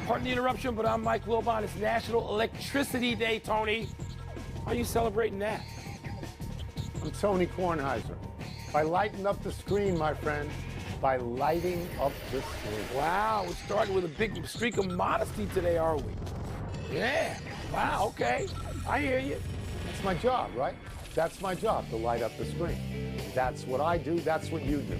Pardon the interruption, but I'm Mike Wilbon. It's National Electricity Day, Tony. How are you celebrating that? I'm Tony Kornheiser. By lighting up the screen, my friend. By lighting up the screen. Wow, we're starting with a big streak of modesty today, are we? Yeah. Wow, okay. I hear you. That's my job, right? That's my job, to light up the screen. That's what I do. That's what you do.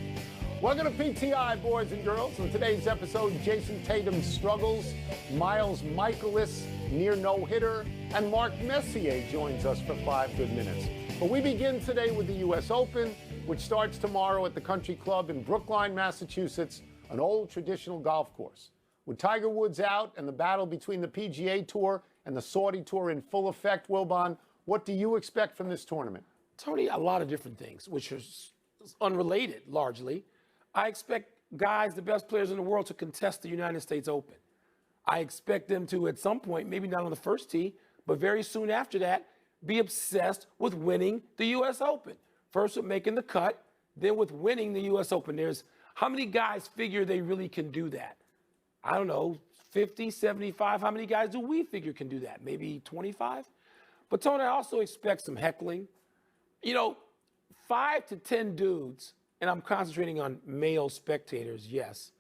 Welcome to PTI, boys and girls. In today's episode, Jayson Tatum struggles, Miles Michaelis near no-hitter, and Mark Messier joins us for 5 good minutes. But we begin today with the U.S. Open, which starts tomorrow at the Country Club in Brookline, Massachusetts, an old traditional golf course. With Tiger Woods out and the battle between the PGA Tour and the Saudi Tour in full effect, Wilbon, what do you expect from this tournament? Tony, a lot of different things, which are unrelated largely. I expect guys, the best players in the world, to contest the United States Open. I expect them to, at some point, maybe not on the first tee, but very soon after that, be obsessed with winning the U.S. Open. First with making the cut, then with winning the U.S. Open. There's how many guys figure they really can do that? I don't know, 50, 75. How many guys do we figure can do that? Maybe 25? But, Tony, I also expect some heckling. 5 to 10 dudes, and I'm concentrating on male spectators, yes,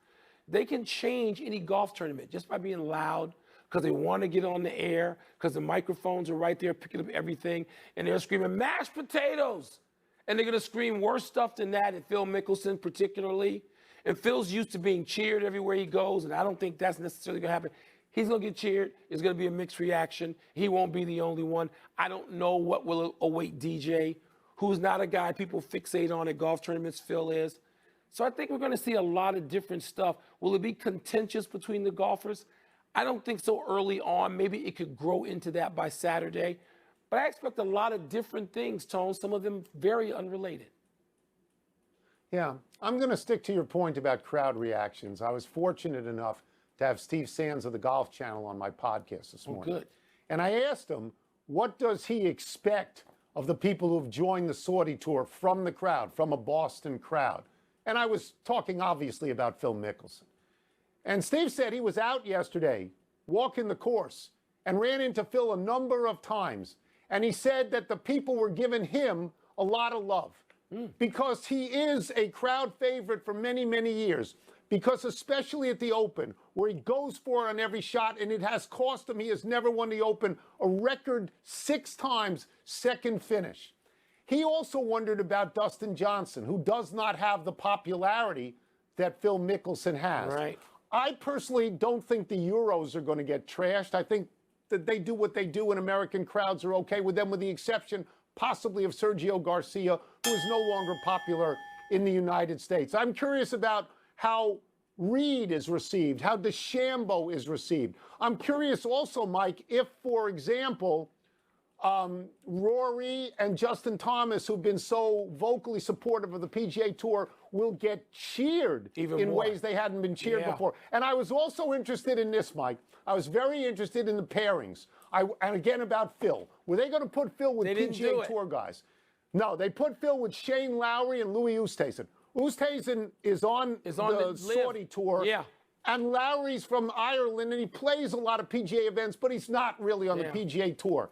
they can change any golf tournament just by being loud because they want to get on the air, because the microphones are right there picking up everything, and they're screaming, mashed potatoes! And they're going to scream worse stuff than that, and Phil Mickelson particularly. And Phil's used to being cheered everywhere he goes, and I don't think that's necessarily going to happen. He's going to get cheered. It's going to be a mixed reaction. He won't be the only one. I don't know what will await DJ, who's not a guy people fixate on at golf tournaments. Phil is. So I think we're going to see a lot of different stuff. Will it be contentious between the golfers? I don't think so early on. Maybe it could grow into that by Saturday. But I expect a lot of different things, Tone, some of them very unrelated. Yeah, I'm going to stick to your point about crowd reactions. I was fortunate enough to have Steve Sands of the Golf Channel on my podcast this morning. Good. And I asked him, what does he expect of the people who have joined the Saudi Tour from the crowd, from a Boston crowd? And I was talking, obviously, about Phil Mickelson. And Steve said he was out yesterday, walking the course, and ran into Phil a number of times. And he said that the people were giving him a lot of love because he is a crowd favorite for many, many years. Because especially at the Open, where he goes for it on every shot, and it has cost him, he has never won the Open, a record 6 times second finish. He also wondered about Dustin Johnson, who does not have the popularity that Phil Mickelson has. Right. I personally don't think the Euros are going to get trashed. I think that they do what they do, and American crowds are okay with them, with the exception possibly of Sergio Garcia, who is no longer popular in the United States. I'm curious about how Reed is received, how DeChambeau is received. I'm curious also, Mike, if, for example, Rory and Justin Thomas, who've been so vocally supportive of the PGA Tour, will get cheered in ways they hadn't been cheered before. And I was also interested in this, Mike. I was very interested in the pairings. And again, about Phil. Were they going to put Phil with PGA Tour guys? No, they put Phil with Shane Lowry and Louis Oosthuizen. Oosthuizen is on the Saudi Tour. Yeah. And Lowry's from Ireland, and he plays a lot of PGA events, but he's not really on the PGA Tour.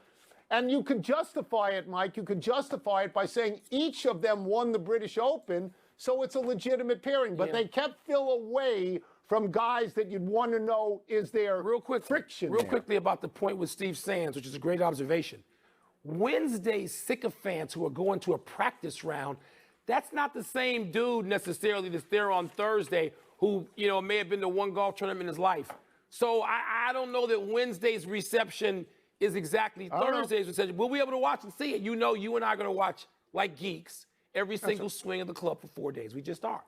And you could justify it, Mike. You could justify it by saying each of them won the British Open, so it's a legitimate pairing. But they kept Phil away from guys that you'd want to know, is there friction Real quickly about the point with Steve Sands, which is a great observation. Wednesday's sycophants who are going to a practice round, that's not the same dude necessarily that's there on Thursday who, may have been to one golf tournament in his life. So I don't know that Wednesday's reception is exactly Thursday's reception. We'll be able to watch and see it. You and I are going to watch like geeks every single swing of the club for 4 days. We just are.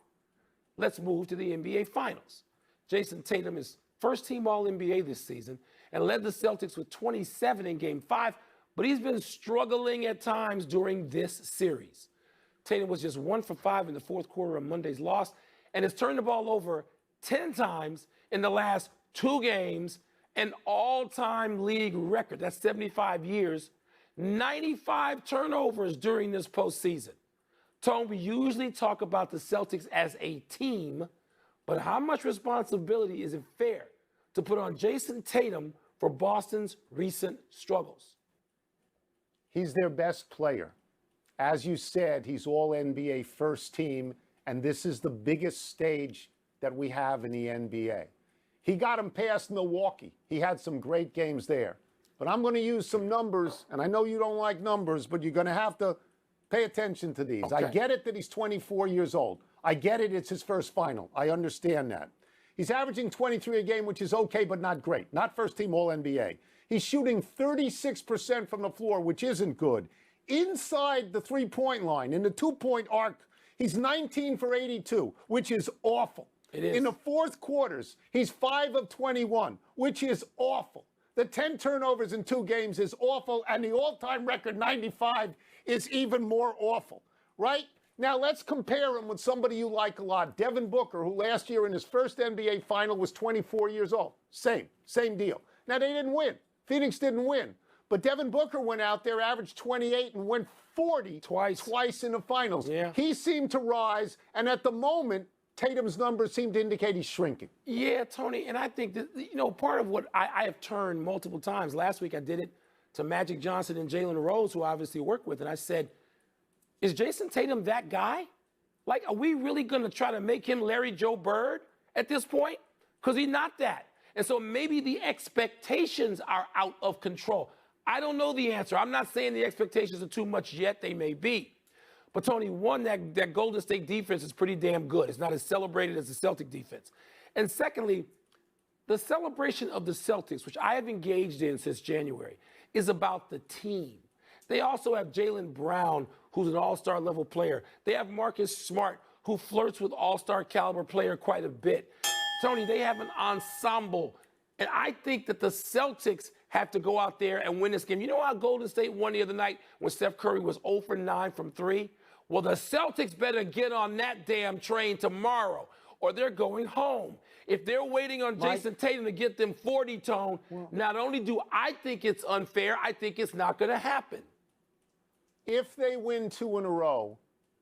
Let's move to the NBA Finals. Jayson Tatum is first-team All-NBA this season and led the Celtics with 27 in Game 5, but he's been struggling at times during this series. Tatum was just 1 for 5 in the fourth quarter of Monday's loss and has turned the ball over 10 times in the last 2 games, an all-time league record. That's 75 years, 95 turnovers during this postseason. Tone, we usually talk about the Celtics as a team, but how much responsibility is it fair to put on Jayson Tatum for Boston's recent struggles? He's their best player. As you said, he's all NBA first team, and this is the biggest stage that we have in the NBA. He got him past Milwaukee. He had some great games there. But I'm going to use some numbers, and I know you don't like numbers, but you're going to have to pay attention to these. Okay. I get it that he's 24 years old. I get it, it's his first final. I understand that. He's averaging 23 a game, which is okay, but not great. Not first team All-NBA. He's shooting 36% from the floor, which isn't good. Inside the three-point line, in the two-point arc, he's 19 for 82, which is awful. It is. In the fourth quarters, he's 5 of 21, which is awful. The 10 turnovers in 2 games is awful, and the all-time record, 95, is even more awful, right? Now, let's compare him with somebody you like a lot, Devin Booker, who last year in his first NBA final was 24 years old. Same deal. Now, they didn't win. Phoenix didn't win. But Devin Booker went out there, averaged 28, and went 40 twice in the finals. Yeah. He seemed to rise, and at the moment, Tatum's numbers seem to indicate he's shrinking. Yeah, Tony, and I think that, part of what I have turned multiple times. Last week I did it to Magic Johnson and Jalen Rose, who I obviously work with, and I said, is Jayson Tatum that guy? Like, are we really going to try to make him Larry Joe Bird at this point? Because he's not that. And so maybe the expectations are out of control. I don't know the answer. I'm not saying the expectations are too much yet. They may be. But, Tony, one, that Golden State defense is pretty damn good. It's not as celebrated as the Celtic defense. And secondly, the celebration of the Celtics, which I have engaged in since January, is about the team. They also have Jaylen Brown, who's an all-star level player. They have Marcus Smart, who flirts with all-star caliber player quite a bit. Tony, they have an ensemble. And I think that the Celtics have to go out there and win this game. You know how Golden State won the other night when Steph Curry was 0 for 9 from 3? Well, the Celtics better get on that damn train tomorrow, or they're going home. If they're waiting on Jayson Tatum to get them 40 tone, not only do I think it's unfair, I think it's not going to happen. If they win 2 in a row,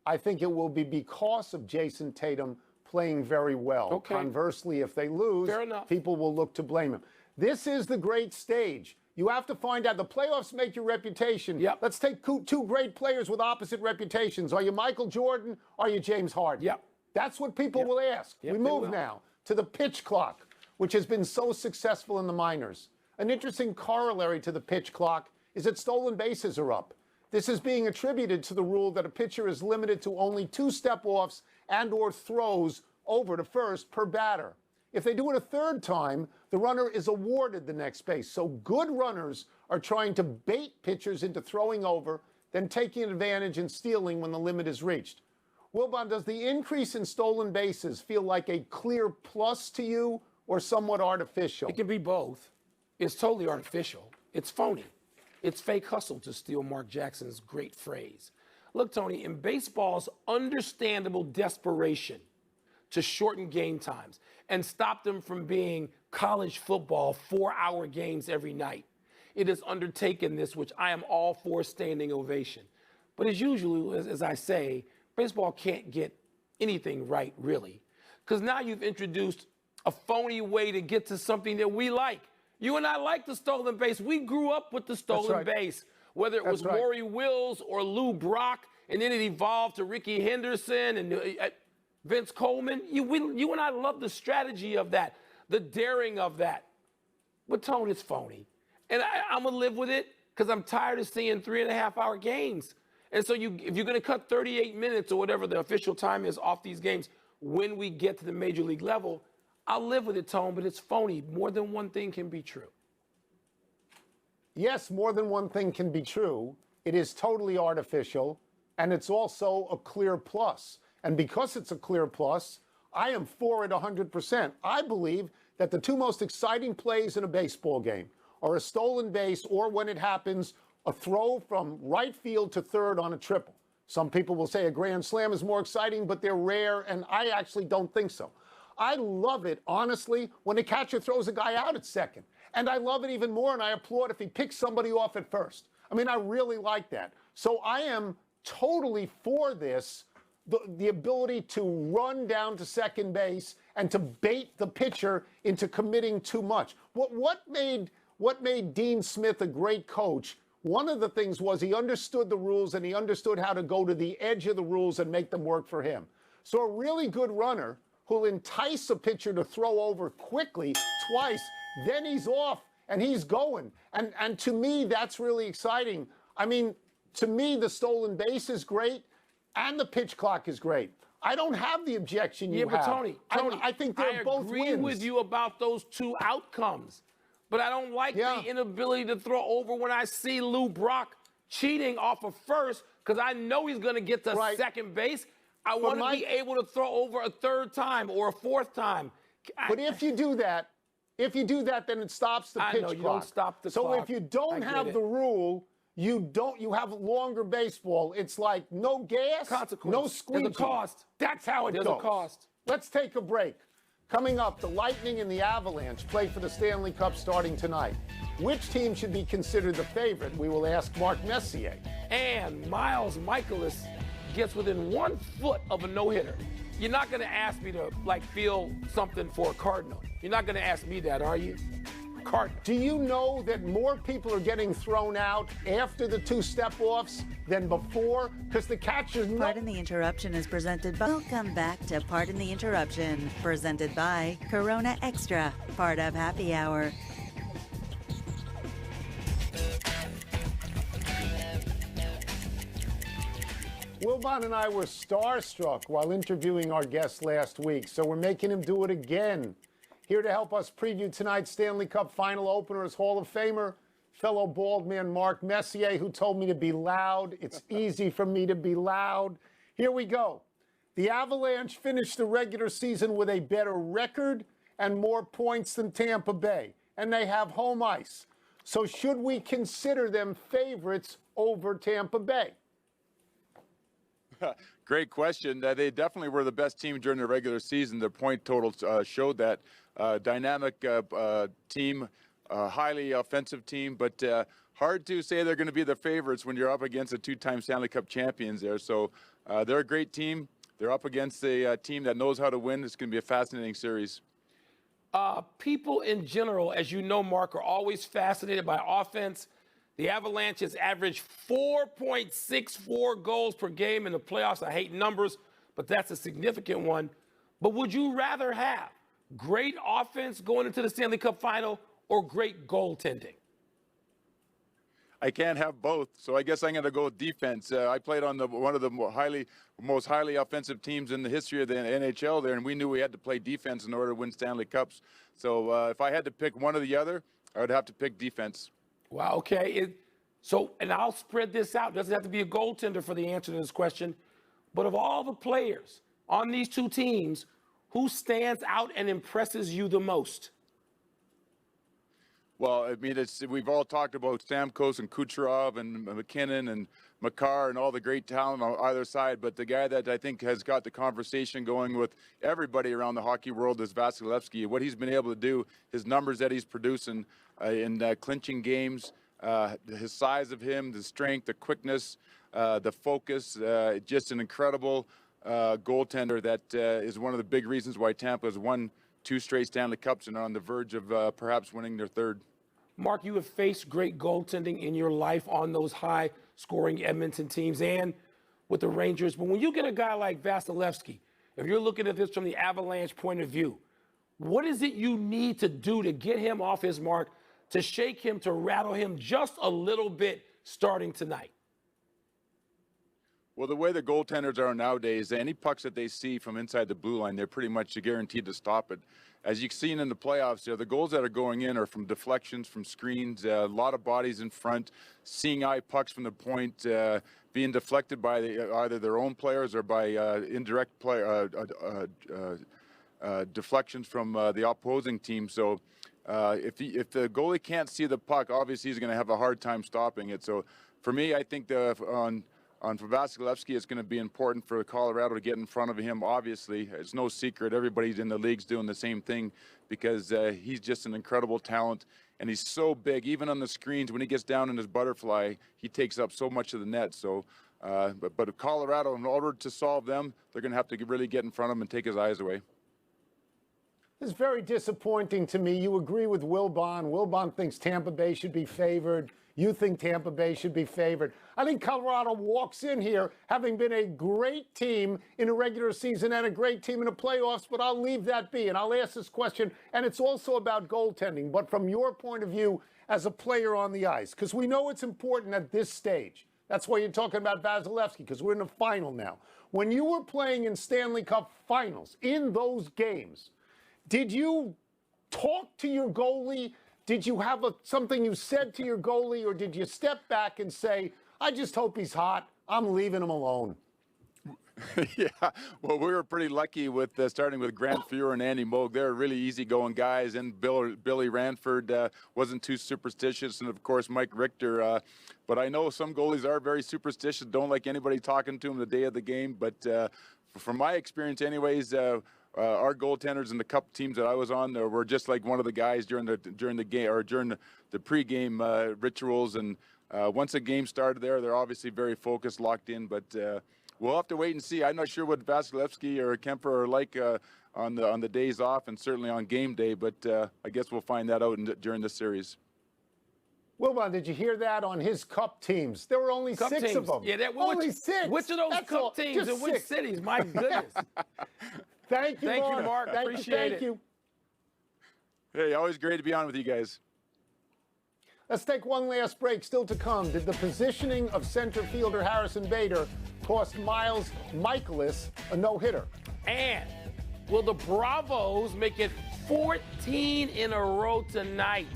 I think it will be because of Jayson Tatum playing very well. Okay. Conversely, if they lose, Fair enough. people will look to blame him. This is the great stage. You have to find out. The playoffs make your reputation. Yep. Let's take 2 great players with opposite reputations. Are you Michael Jordan? Are you James Harden? Yep. That's what people will ask. Yep, we they move will. now to the pitch clock, which has been so successful in the minors. An interesting corollary to the pitch clock is that stolen bases are up. This is being attributed to the rule that a pitcher is limited to only 2 step-offs and or throws over to first per batter. If they do it a third time, the runner is awarded the next base. So good runners are trying to bait pitchers into throwing over, then taking advantage and stealing when the limit is reached. Wilbon, does the increase in stolen bases feel like a clear plus to you or somewhat artificial? It can be both. It's totally artificial. It's phony. It's fake hustle, to steal Mark Jackson's great phrase. Look, Tony, in baseball's understandable desperation to shorten game times and stop them from being college football 4-hour games every night, it has undertaken this, which I am all for, standing ovation. But as usual, as I say, baseball can't get anything right, really, because now you've introduced a phony way to get to something that we like. You and I like the stolen base. We grew up with the stolen base, whether it was Maury Wills or Lou Brock, and then it evolved to Ricky Henderson and Vince Coleman. You and I love the strategy of that, the daring of that. But, Tony, it's phony. And I'm going to live with it because I'm tired of seeing 3.5-hour games. And so if you're going to cut 38 minutes or whatever the official time is off these games when we get to the major league level, I'll live with it, Tone, but it's phony. More than one thing can be true. Yes, more than one thing can be true. It is totally artificial, and it's also a clear plus. And because it's a clear plus, I am for it 100%. I believe that the 2 most exciting plays in a baseball game are a stolen base or, when it happens, a throw from right field to third on a triple. Some people will say a grand slam is more exciting, but they're rare, and I actually don't think so. I love it, honestly, when a catcher throws a guy out at second. And I love it even more, and I applaud if he picks somebody off at first. I mean, I really like that. So I am totally for this, the ability to run down to second base and to bait the pitcher into committing too much. What made Dean Smith a great coach? One of the things was he understood the rules and he understood how to go to the edge of the rules and make them work for him. So a really good runner who'll entice a pitcher to throw over quickly twice, then he's off and he's going. And to me, that's really exciting. I mean, to me, the stolen base is great and the pitch clock is great. I don't have the objection you have. Yeah, but Tony, I think they're both wins. I agree with you about those two outcomes, but I don't like the inability to throw over when I see Lou Brock cheating off of first because I know he's going to get to second base. I want to be able to throw over a third time or a fourth time. But if you do that, then it stops the pitch clock. You don't stop the clock. So if you don't have the rule, you have longer baseball. It's like no gas, no squeegee. There's a cost. That's how it goes. There's a cost. Let's take a break. Coming up, the Lightning and the Avalanche play for the Stanley Cup starting tonight. Which team should be considered the favorite? We will ask Mark Messier. And Miles Michaelis gets within 1 foot of a no-hitter. You're not going to ask me to, feel something for a Cardinal. You're not going to ask me that, are you? Cardinal. Do you know that more people are getting thrown out after the two step-offs than before? Because the catchers know. Pardon the Interruption is presented by... Welcome back to Pardon the Interruption, presented by Corona Extra, part of Happy Hour. Wilbon and I were starstruck while interviewing our guest last week, so we're making him do it again. Here to help us preview tonight's Stanley Cup final opener is Hall of Famer, fellow bald man Mark Messier, who told me to be loud. It's easy for me to be loud. Here we go. The Avalanche finished the regular season with a better record and more points than Tampa Bay, and they have home ice. So should we consider them favorites over Tampa Bay? Great question. They definitely were the best team during the regular season. Their point totals showed that. Dynamic team, highly offensive team, but hard to say they're going to be the favorites when you're up against a two-time Stanley Cup champions there. So they're a great team. They're up against a team that knows how to win. It's going to be a fascinating series. People in general, as you know, Mark, are always fascinated by offense. The Avalanche has averaged 4.64 goals per game in the playoffs. I hate numbers, but that's a significant one. But would you rather have great offense going into the Stanley Cup final or great goaltending? I can't have both, so I guess I'm going to go with defense. I played on one of the most highly offensive teams in the history of the NHL there, and we knew we had to play defense in order to win Stanley Cups. So if I had to pick one or the other, I would have to pick defense. Wow, okay. And I'll spread this out. It doesn't have to be a goaltender for the answer to this question. But of all the players on these two teams, who stands out and impresses you the most? Well, I mean, we've all talked about Stamkos and Kucherov and McKinnon and Makar and all the great talent on either side. But the guy that I think has got the conversation going with everybody around the hockey world is Vasilevsky. What he's been able to do, his numbers that he's producing in clinching games, his size of him, the strength, the quickness, the focus, just an incredible goaltender that is one of the big reasons why Tampa has won 2 straight Stanley Cups and are on the verge of perhaps winning their 3rd. Mark, you have faced great goaltending in your life on those high-scoring Edmonton teams and with the Rangers. But when you get a guy like Vasilevsky, if you're looking at this from the Avalanche point of view, what is it you need to do to get him off his mark, to shake him, to rattle him just a little bit starting tonight? Well, the way the goaltenders are nowadays, any pucks that they see from inside the blue line, they're pretty much guaranteed to stop it. As you've seen in the playoffs, the goals that are going in are from deflections, from screens, a lot of bodies in front, seeing eye pucks from the point, being deflected by either their own players or by indirect deflections from the opposing team. So if the goalie can't see the puck, obviously he's going to have a hard time stopping it. So for me, I think for Vasilevsky, it's going to be important for Colorado to get in front of him. Obviously, it's no secret. Everybody's in the league's doing the same thing because he's just an incredible talent, and he's so big. Even on the screens, when he gets down in his butterfly, he takes up so much of the net. So, but Colorado, in order to solve them, they're going to have to really get in front of him and take his eyes away. It's very disappointing to me. You agree with Wilbon. Wilbon thinks Tampa Bay should be favored. You think Tampa Bay should be favored. I think Colorado walks in here having been a great team in a regular season and a great team in the playoffs, but I'll leave that be. And I'll ask this question, and it's also about goaltending, but from your point of view as a player on the ice, because we know it's important at this stage. That's why you're talking about Vasilevsky, because we're in the final now. When you were playing in Stanley Cup finals, in those games, did you talk to your goalie? Did you have something you said to your goalie, or did you step back and say, I just hope he's hot, I'm leaving him alone? Yeah, well, we were pretty lucky with starting with Grant Fuhr and Andy Moog. They're really easygoing guys, and Billy Ranford wasn't too superstitious, and of course Mike Richter. But I know some goalies are very superstitious, don't like anybody talking to them the day of the game. But from my experience, anyways. Our goaltenders in the cup teams that I was on were just like one of the guys during the game or during the pregame rituals. And once the game started, they're obviously very focused, locked in. But we'll have to wait and see. I'm not sure what Vasilevsky or Kemper are like on the days off, and certainly on game day. But I guess we'll find that out during the series. Wilbon, did you hear that on his cup teams? There were only Cup 6 teams. of them. Yeah, only 6. Which of those That's cup all. teams Just in which 6. cities? My goodness. Thank you, Mark. Appreciate it. you. Hey, always great to be on with you guys. Let's take one last break. Still to come, did the positioning of center fielder Harrison Bader cost Miles Michaelis a no-hitter? And will the Bravos make it 14 in a row tonight?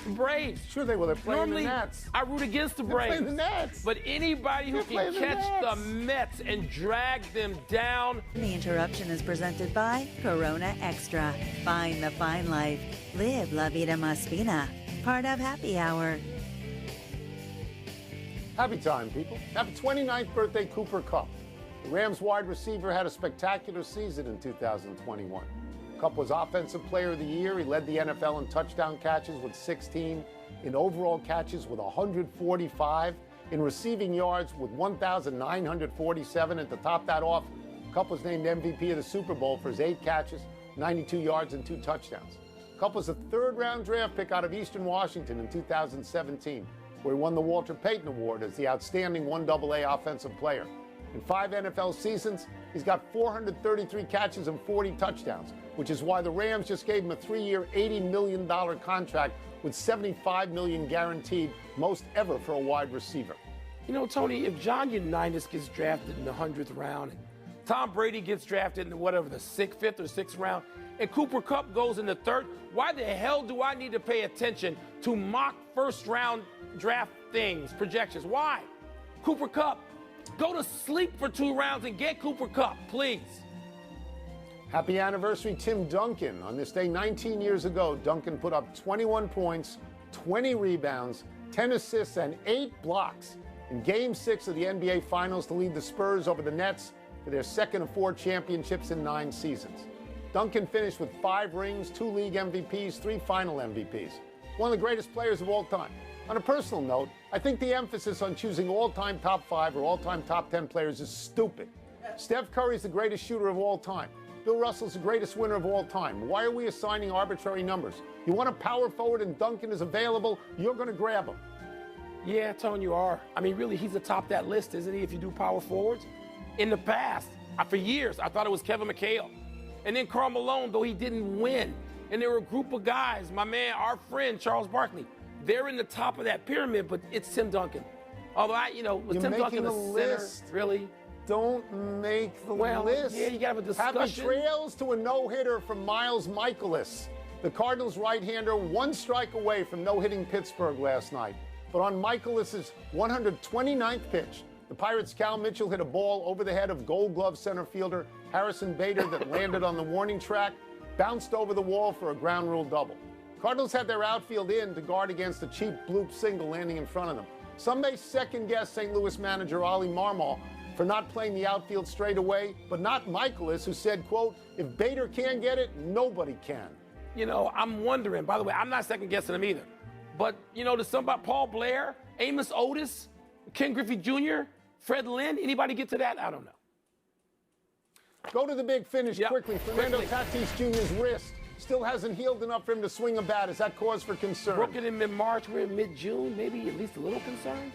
Braves. Sure they will. They're playing Normally, the Nats. I root against the They're Braves. playing the Nats. But anybody who They're can playing the catch the Nats. Mets and drag them down. The interruption is presented by Corona Extra. Find the fine life. Live La Vida Más Fina. Part of Happy Hour. Happy time, people. Happy 29th birthday, Cooper Kupp. The Rams wide receiver had a spectacular season in 2021. Kupp was Offensive Player of the Year. He led the NFL in touchdown catches with 16, in overall catches with 145, in receiving yards with 1,947. And to top that off, Kupp was named MVP of the Super Bowl for his 8 catches, 92 yards, and 2 touchdowns. Kupp was a 3rd-round draft pick out of Eastern Washington in 2017, where he won the Walter Payton Award as the outstanding 1AA offensive player. In 5 NFL seasons, he's got 433 catches and 40 touchdowns, which is why the Rams just gave him a 3-year, $80 million contract with $75 million guaranteed, most ever for a wide receiver. You know, Tony, if John Unitas gets drafted in the 100th round, and Tom Brady gets drafted in the 5th or 6th round, and Cooper Kupp goes in the 3rd, why the hell do I need to pay attention to mock first-round draft things, projections? Why? Cooper Kupp. Go to sleep for 2 rounds and get Cooper Kupp, please. Happy anniversary, Tim Duncan. On this day 19 years ago, Duncan put up 21 points, 20 rebounds, 10 assists, and 8 blocks in Game 6 of the NBA Finals to lead the Spurs over the Nets for their 2nd of 4 championships in 9 seasons. Duncan finished with 5 rings, 2 league MVPs, 3 final MVPs. One of the greatest players of all time. On a personal note, I think the emphasis on choosing all-time top 5 or all-time top 10 players is stupid. Steph Curry's the greatest shooter of all time. Bill Russell's the greatest winner of all time. Why are we assigning arbitrary numbers? You want a power forward and Duncan is available, you're going to grab him. Yeah, Tony, you are. I mean, really, he's atop that list, isn't he, if you do power forwards? In the past, for years, I thought it was Kevin McHale. And then Karl Malone, though he didn't win. And there were a group of guys, my man, our friend, Charles Barkley. They're in the top of that pyramid, but it's Tim Duncan. Although, was Tim Duncan a center? Really? Don't make the list. Yeah, you got to have a discussion. Happy trails to a no-hitter from Miles Michaelis. The Cardinals right-hander 1 strike away from no-hitting Pittsburgh last night. But on Michaelis' 129th pitch, the Pirates' Cal Mitchell hit a ball over the head of Gold Glove center fielder Harrison Bader that landed on the warning track, bounced over the wall for a ground rule double. Cardinals had their outfield in to guard against a cheap bloop single landing in front of them. Some may second-guess St. Louis manager Ollie Marmol for not playing the outfield straight away, but not Michaelis, who said, quote, if Bader can't get it, nobody can. You know, I'm wondering, by the way, I'm not second-guessing him either. But, to somebody, Paul Blair, Amos Otis, Ken Griffey Jr., Fred Lynn, anybody get to that? I don't know. Go to the big finish quickly. Fernando Tatis Jr.'s wrist still hasn't healed enough for him to swing a bat. Is that cause for concern? Broke it in mid-March. We're in mid-June. Maybe at least a little concerned.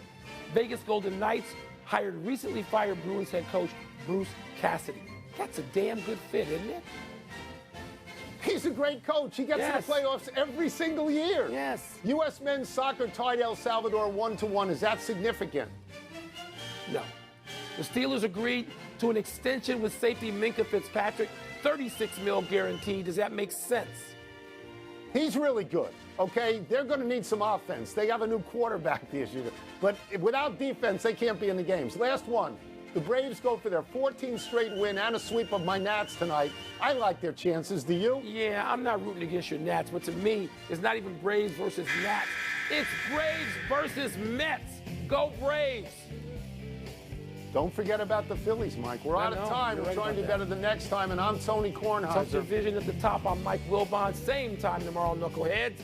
Vegas Golden Knights hired recently fired Bruins head coach Bruce Cassidy. That's a damn good fit, isn't it? He's a great coach. He gets Yes. to the playoffs every single year. Yes. U.S. men's soccer tied El Salvador 1-1. Is that significant? No. The Steelers agreed to an extension with safety Minka Fitzpatrick, $36 million guaranteed. Does that make sense? He's really good, okay? They're going to need some offense. They have a new quarterback this year. But without defense, they can't be in the games. Last one. The Braves go for their 14th straight win and a sweep of my Nats tonight. I like their chances. Do you? Yeah, I'm not rooting against your Nats, but to me, it's not even Braves versus Nats. It's Braves versus Mets. Go Braves. Don't forget about the Phillies, Mike. We're out of time. You're We're right trying to do about better the next time, and I'm Tony Kornheiser. Subdivision at the top. I'm Mike Wilbon. Same time tomorrow, Knuckleheads.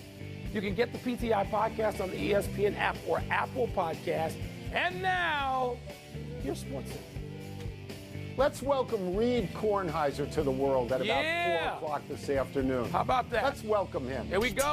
You can get the PTI podcast on the ESPN app or Apple Podcast. And now, here's Sports Center. Let's welcome Reed Kornheiser to the world at Yeah. about 4 o'clock this afternoon. How about that? Let's welcome him. Here we go.